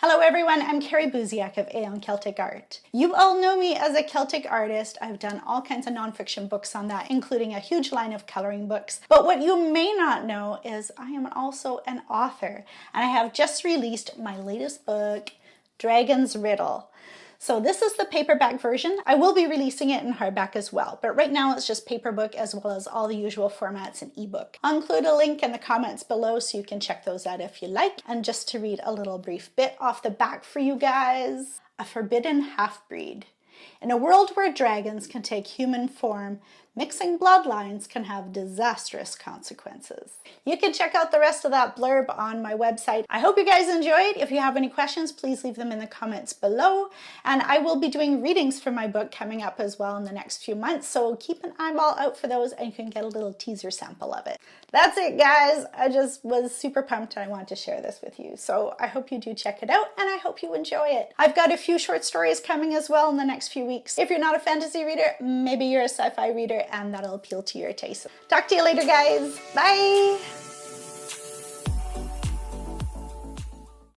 Hello everyone, I'm Carrie Buziak of Aeon Celtic Art. You all know me as a Celtic artist. I've done all kinds of nonfiction books on that, including a huge line of coloring books. But what you may not know is I am also an author, and I have just released my latest book, Dragon's Riddle. So this is the paperback version. I will be releasing it in hardback as well, but right now it's just paper book as well as all the usual formats in ebook. I'll include a link in the comments below so you can check those out if you like. And just to read a little brief bit off the back for you guys. A forbidden half-breed. In a world where dragons can take human form, mixing bloodlines can have disastrous consequences. You can check out the rest of that blurb on my website. I hope you guys enjoyed. If you have any questions, please leave them in the comments below. And I will be doing readings for my book coming up as well in the next few months, so keep an eyeball out for those and you can get a little teaser sample of it. That's it, guys. I just was super pumped and I wanted to share this with you. So I hope you do check it out and I hope you enjoy it. I've got a few short stories coming as well in the next few weeks. If you're not a fantasy reader, maybe you're a sci-fi reader and that'll appeal to your taste. Talk to you later, guys. Bye.